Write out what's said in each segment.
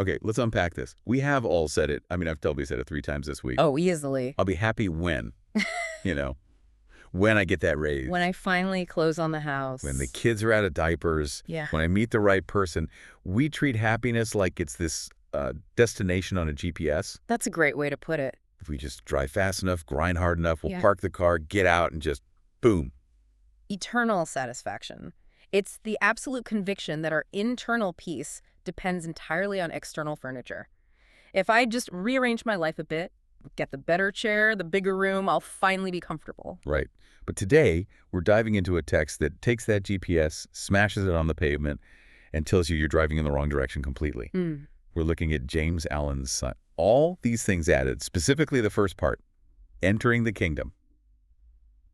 Okay, let's unpack this. We have all said it. I mean, I've probably said it 3 times this week. Oh, easily. I'll be happy when, you know, when I get that raise. When I finally close on the house. When the kids are out of diapers. Yeah. When I meet the right person. We treat happiness like it's this destination on a GPS. That's a great way to put it. If we just drive fast enough, grind hard enough, we'll Yeah. park the car, get out, and just boom. Eternal satisfaction. It's the absolute conviction that our internal peace depends entirely on external furniture. If I just rearrange my life a bit, get the better chair, the bigger room, I'll finally be comfortable. Right. But today, we're diving into a text that takes that GPS, smashes it on the pavement, and tells you you're driving in the wrong direction completely. We're looking at James Allen's son. All these things added, specifically the first part, entering the kingdom.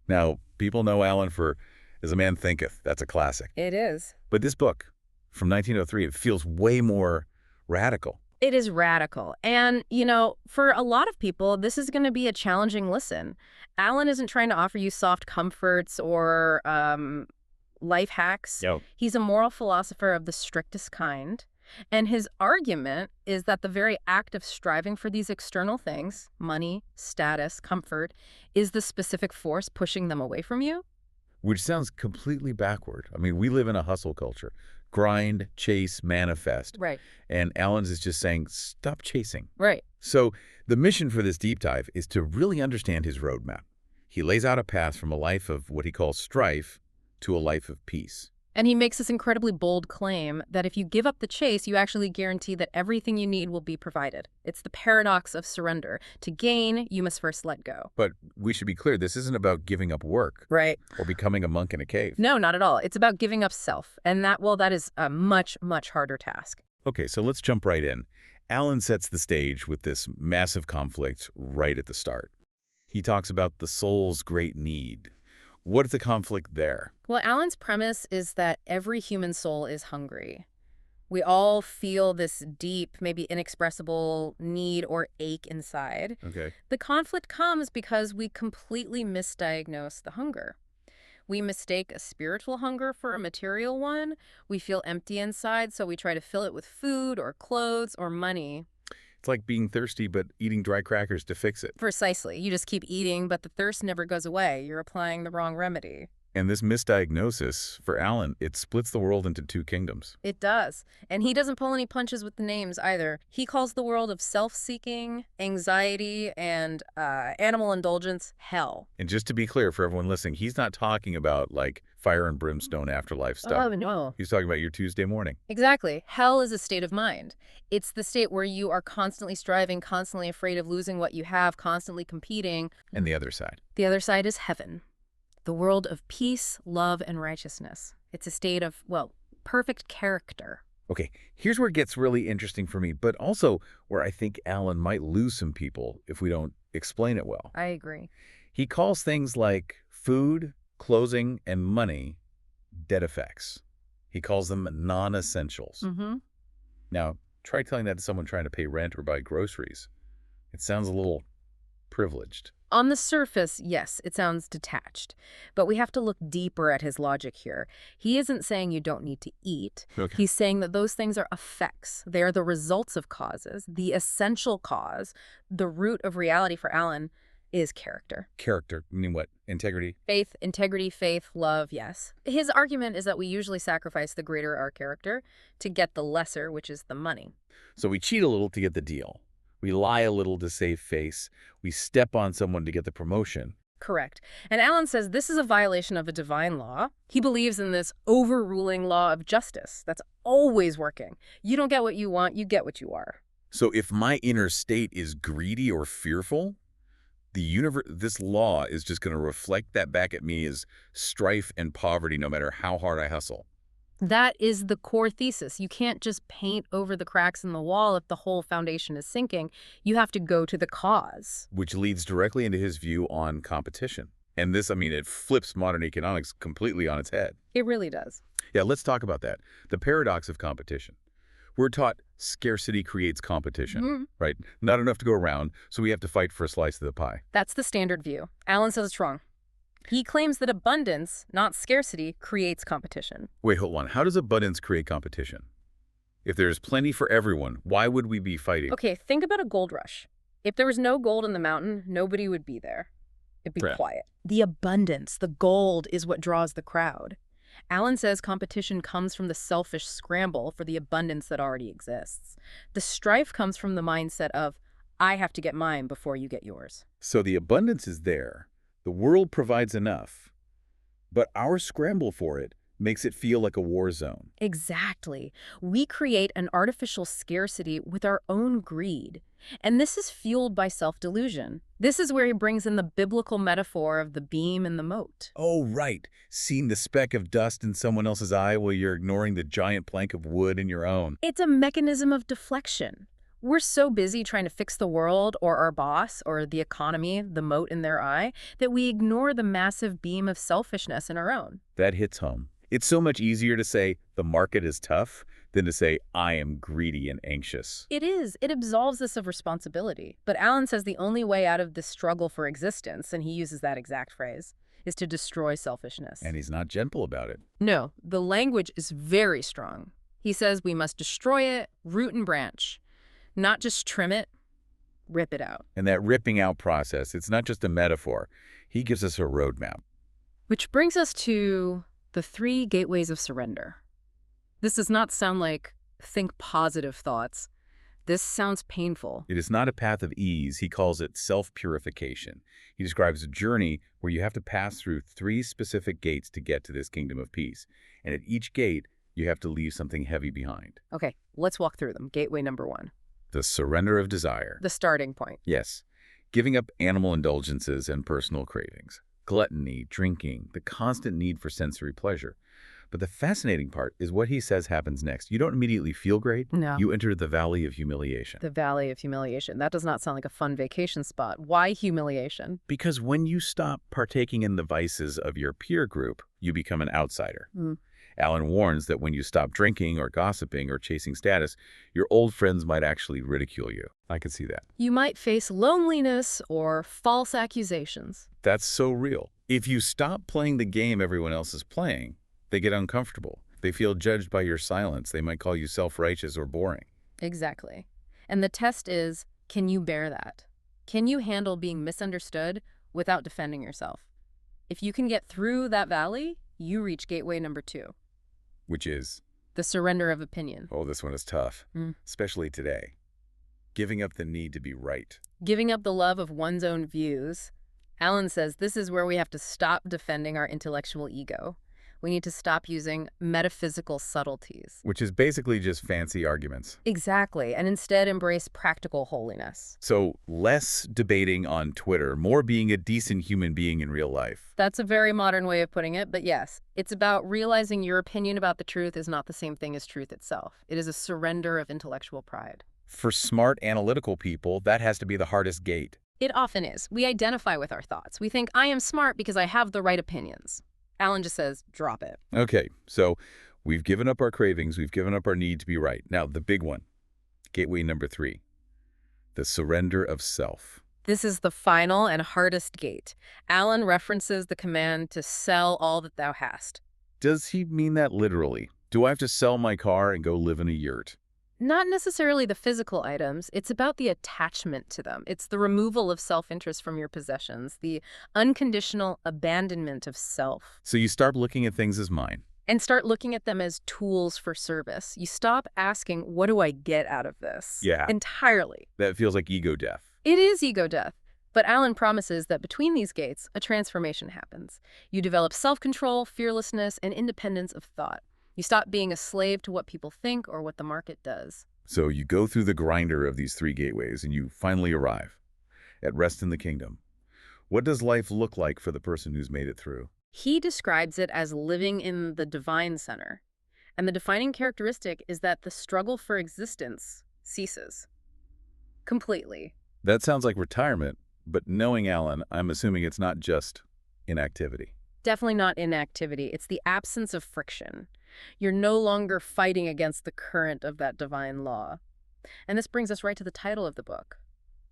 Now, people know Allen for As a Man Thinketh. That's a classic. It is. But this book from 1903, it feels way more radical. It is radical. And, you know, for a lot of people, this is going to be a challenging listen. Allen isn't trying to offer you soft comforts or life hacks. Yo. He's a moral philosopher of the strictest kind. And his argument is that the very act of striving for these external things, money, status, comfort, is the specific force pushing them away from you. Which sounds completely backward. I mean, we live in a hustle culture. Grind, chase, manifest. Right. And Allen's is just saying, stop chasing. Right. So the mission for this deep dive is to really understand his roadmap. He lays out a path from a life of what he calls strife to a life of peace. And he makes this incredibly bold claim that if you give up the chase, you actually guarantee that everything you need will be provided. It's the paradox of surrender. To gain, you must first let go. But we should be clear, this isn't about giving up work. Right. Or becoming a monk in a cave. No, not at all. It's about giving up self. And that is a much, much harder task. Okay, so let's jump right in. Allen sets the stage with this massive conflict right at the start. He talks about the soul's great need. What's the conflict there? Well, Allen's premise is that every human soul is hungry. We all feel this deep, maybe inexpressible need or ache inside. Okay. The conflict comes because we completely misdiagnose the hunger. We mistake a spiritual hunger for a material one. We feel empty inside, so we try to fill it with food or clothes or money. It's like being thirsty but eating dry crackers to fix it. Precisely. You just keep eating, but the thirst never goes away. You're applying the wrong remedy. And this misdiagnosis, for Allen, it splits the world into two kingdoms. It does. And he doesn't pull any punches with the names either. He calls the world of self-seeking, anxiety, and animal indulgence hell. And just to be clear for everyone listening, he's not talking about, like, fire and brimstone afterlife stuff. Oh, no. He's talking about your Tuesday morning. Exactly. Hell is a state of mind. It's the state where you are constantly striving, constantly afraid of losing what you have, constantly competing. And the other side. The other side is heaven. The world of peace, love, and righteousness. It's a state of, well, perfect character. Okay, here's where it gets really interesting for me, but also where I think Allen might lose some people if we don't explain it well. I agree. He calls things like food, clothing, and money dead effects. He calls them non-essentials. Now, try telling that to someone trying to pay rent or buy groceries. It sounds a little privileged. On the surface, yes, it sounds detached. But we have to look deeper at his logic here. He isn't saying you don't need to eat. Okay. He's saying that those things are effects. They are the results of causes. The essential cause, the root of reality for Allen, is character. Character, meaning what? Integrity? Faith, integrity, faith, love, yes. His argument is that we usually sacrifice the greater our character to get the lesser, which is the money. So we cheat a little to get the deal. We lie a little to save face. We step on someone to get the promotion. Correct. And Allen says this is a violation of a divine law. He believes in this overruling law of justice that's always working. You don't get what you want, you get what you are. So if my inner state is greedy or fearful, this law is just going to reflect that back at me as strife and poverty no matter how hard I hustle. That is the core thesis. You can't just paint over the cracks in the wall if the whole foundation is sinking. You have to go to the cause. Which leads directly into his view on competition. And this, I mean, it flips modern economics completely on its head. It really does. Yeah, let's talk about that. The paradox of competition. We're taught scarcity creates competition, right? Not enough to go around, so we have to fight for a slice of the pie. That's the standard view. Allen says it's wrong. He claims that abundance, not scarcity, creates competition. Wait, hold on. How does abundance create competition? If there's plenty for everyone, why would we be fighting? Okay, think about a gold rush. If there was no gold in the mountain, nobody would be there. It'd be Yeah. quiet. The abundance, the gold, is what draws the crowd. Allen says competition comes from the selfish scramble for the abundance that already exists. The strife comes from the mindset of, I have to get mine before you get yours. So the abundance is there. The world provides enough. But our scramble for it makes it feel like a war zone. Exactly. We create an artificial scarcity with our own greed. And this is fueled by self-delusion. This is where he brings in the biblical metaphor of the beam and the mote. Oh, right. Seeing the speck of dust in someone else's eye while you're ignoring the giant plank of wood in your own. It's a mechanism of deflection. We're so busy trying to fix the world or our boss or the economy, the mote in their eye, that we ignore the massive beam of selfishness in our own. That hits home. It's so much easier to say the market is tough than to say I am greedy and anxious. It is. It absolves us of responsibility. But Allen says the only way out of this struggle for existence, and he uses that exact phrase, is to destroy selfishness. And he's not gentle about it. No, the language is very strong. He says we must destroy it, root and branch. Not just trim it, rip it out. And that ripping out process, it's not just a metaphor. He gives us a roadmap. Which brings us to the 3 gateways of surrender. This does not sound like think positive thoughts. This sounds painful. It is not a path of ease. He calls it self-purification. He describes a journey where you have to pass through 3 specific gates to get to this kingdom of peace. And at each gate, you have to leave something heavy behind. Okay, let's walk through them. Gateway number 1. The surrender of desire. The starting point. Yes. Giving up animal indulgences and personal cravings. Gluttony, drinking, the constant need for sensory pleasure. But the fascinating part is what he says happens next. You don't immediately feel great. No. You enter the valley of humiliation. The valley of humiliation. That does not sound like a fun vacation spot. Why humiliation? Because when you stop partaking in the vices of your peer group, you become an outsider. Allen warns that when you stop drinking or gossiping or chasing status, your old friends might actually ridicule you. I could see that. You might face loneliness or false accusations. That's so real. If you stop playing the game everyone else is playing, they get uncomfortable. They feel judged by your silence. They might call you self-righteous or boring. Exactly. And the test is, can you bear that? Can you handle being misunderstood without defending yourself? If you can get through that valley, you reach gateway number 2. Which is? The surrender of opinion. Oh, this one is tough, especially today. Giving up the need to be right. Giving up the love of one's own views. Allen says this is where we have to stop defending our intellectual ego. We need to stop using metaphysical subtleties. Which is basically just fancy arguments. Exactly, and instead embrace practical holiness. So less debating on Twitter, more being a decent human being in real life. That's a very modern way of putting it, but yes, it's about realizing your opinion about the truth is not the same thing as truth itself. It is a surrender of intellectual pride. For smart, analytical people, that has to be the hardest gate. It often is. We identify with our thoughts. We think, I am smart because I have the right opinions. Allen just says, drop it. Okay, so we've given up our cravings, we've given up our need to be right. Now, the big one, gateway number 3, the surrender of self. This is the final and hardest gate. Allen references the command to sell all that thou hast. Does he mean that literally? Do I have to sell my car and go live in a yurt? Not necessarily the physical items. It's about the attachment to them. It's the removal of self-interest from your possessions, the unconditional abandonment of self. So you start looking at things as mine. And start looking at them as tools for service. You stop asking, what do I get out of this? Yeah. Entirely. That feels like ego death. It is ego death. But Allen promises that between these gates, a transformation happens. You develop self-control, fearlessness, and independence of thought. You stop being a slave to what people think or what the market does. So you go through the grinder of these 3 gateways and you finally arrive at rest in the kingdom. What does life look like for the person who's made it through? He describes it as living in the divine center. And the defining characteristic is that the struggle for existence ceases. Completely. That sounds like retirement, but knowing Allen, I'm assuming it's not just inactivity. Definitely not inactivity. It's the absence of friction. You're no longer fighting against the current of that divine law. And this brings us right to the title of the book.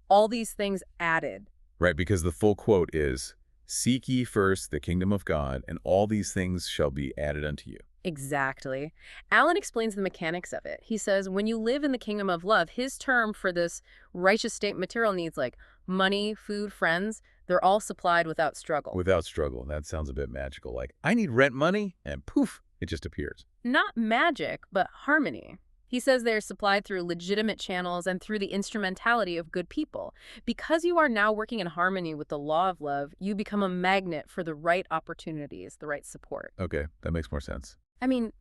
All these things added. Right, because the full quote is, "Seek ye first the kingdom of God, and all these things shall be added unto you." Exactly. Alan explains the mechanics of it. He says when you live in the kingdom of love, his term for this righteous state material needs like money, food, friends, they're all supplied without struggle. Without struggle. That sounds a bit magical. Like, I need rent money, and poof, it just appears. Not magic, but harmony. He says they're supplied through legitimate channels and through the instrumentality of good people. Because you are now working in harmony with the law of love, you become a magnet for the right opportunities, the right support. Okay, that makes more sense. I mean,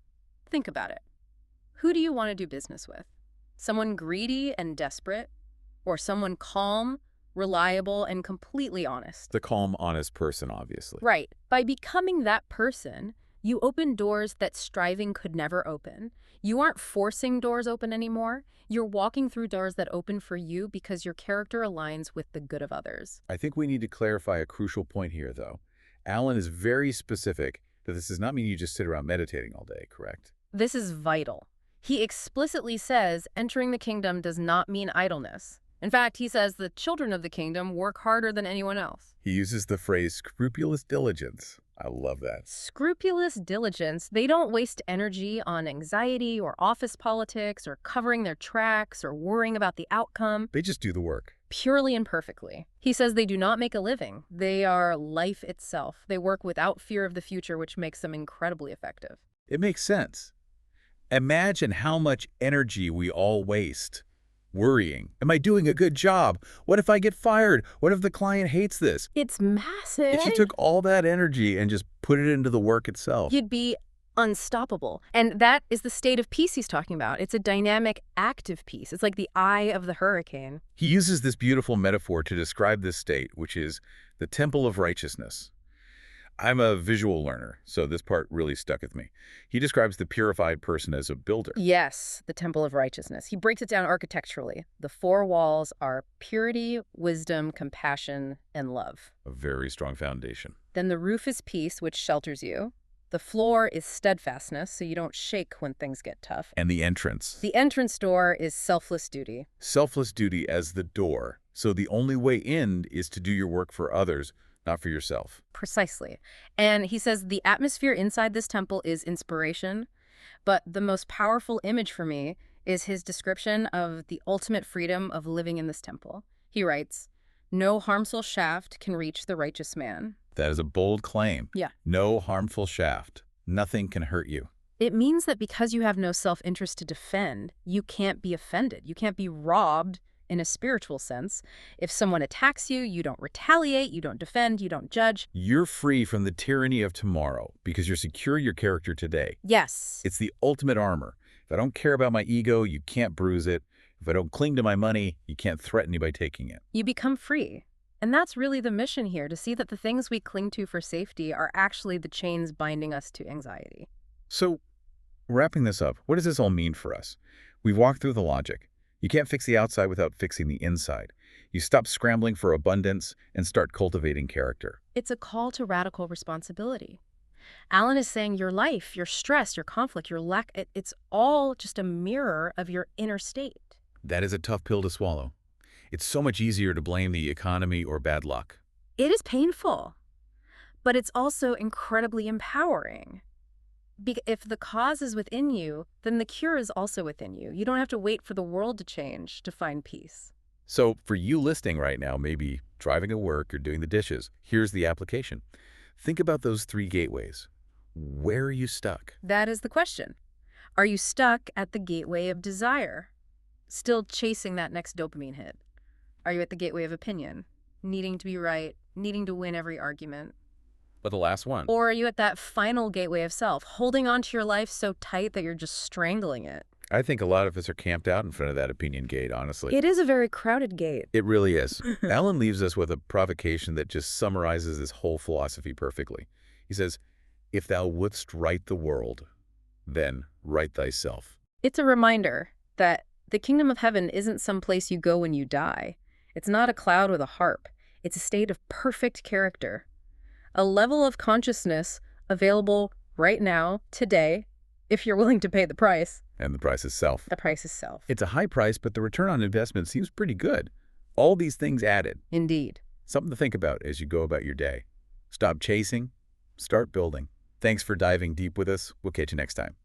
think about it. Who do you want to do business with? Someone greedy and desperate? Or someone calm, reliable, and completely honest? The calm, honest person, obviously. Right. By becoming that person, you open doors that striving could never open. You aren't forcing doors open anymore. You're walking through doors that open for you because your character aligns with the good of others. I think we need to clarify a crucial point here, though. Alan is very specific that this does not mean you just sit around meditating all day, correct? This is vital. He explicitly says entering the kingdom does not mean idleness. In fact, he says the children of the kingdom work harder than anyone else. He uses the phrase scrupulous diligence. I love that. Scrupulous diligence. They don't waste energy on anxiety or office politics or covering their tracks or worrying about the outcome. They just do the work. Purely and perfectly. He says they do not make a living. They are life itself. They work without fear of the future, which makes them incredibly effective. It makes sense. Imagine how much energy we all waste. Worrying. Am I doing a good job? What if I get fired? What if the client hates this? It's massive. If you took all that energy and just put it into the work itself. You'd be unstoppable. And that is the state of peace he's talking about. It's a dynamic, active peace. It's like the eye of the hurricane. He uses this beautiful metaphor to describe this state, which is the temple of righteousness. I'm a visual learner, so this part really stuck with me. He describes the purified person as a builder. Yes, the temple of righteousness. He breaks it down architecturally. The four walls are purity, wisdom, compassion, and love. A very strong foundation. Then the roof is peace, which shelters you. The floor is steadfastness, so you don't shake when things get tough. And the entrance. The entrance door is selfless duty. Selfless duty as the door. So the only way in is to do your work for others, not for yourself. Precisely. And he says the atmosphere inside this temple is inspiration, but the most powerful image for me is his description of the ultimate freedom of living in this temple. He writes, "No harmful shaft can reach the righteous man." That is a bold claim. Yeah. No harmful shaft. Nothing can hurt you. It means that because you have no self-interest to defend, you can't be offended. You can't be robbed in a spiritual sense. If someone attacks you, you don't retaliate, you don't defend, you don't judge. You're free from the tyranny of tomorrow because you're secure your character today. Yes. It's the ultimate armor. If I don't care about my ego, you can't bruise it. If I don't cling to my money, you can't threaten me by taking it. You become free. And that's really the mission here, to see that the things we cling to for safety are actually the chains binding us to anxiety. So, wrapping this up, what does this all mean for us? We've walked through the logic. You can't fix the outside without fixing the inside. You stop scrambling for abundance and start cultivating character. It's a call to radical responsibility. Alan is saying your life, your stress, your conflict, your lack, it's all just a mirror of your inner state. That is a tough pill to swallow. It's so much easier to blame the economy or bad luck. It is painful, but it's also incredibly empowering. If the cause is within you, then the cure is also within you. You don't have to wait for the world to change to find peace. So for you listening right now, maybe driving to work or doing the dishes, here's the application. Think about those 3 gateways. Where are you stuck? That is the question. Are you stuck at the gateway of desire, still chasing that next dopamine hit? Are you at the gateway of opinion, needing to be right, needing to win every argument? But the last one. Or are you at that final gateway of self, holding on to your life so tight that you're just strangling it? I think a lot of us are camped out in front of that opinion gate, honestly. It is a very crowded gate. It really is. Alan leaves us with a provocation that just summarizes this whole philosophy perfectly. He says, "If thou wouldst right the world, then right thyself." It's a reminder that the kingdom of heaven isn't some place you go when you die. It's not a cloud with a harp. It's a state of perfect character. A level of consciousness available right now, today, if you're willing to pay the price. And the price is self. The price is self. It's a high price, but the return on investment seems pretty good. All these things added. Indeed. Something to think about as you go about your day. Stop chasing, start building. Thanks for diving deep with us. We'll catch you next time.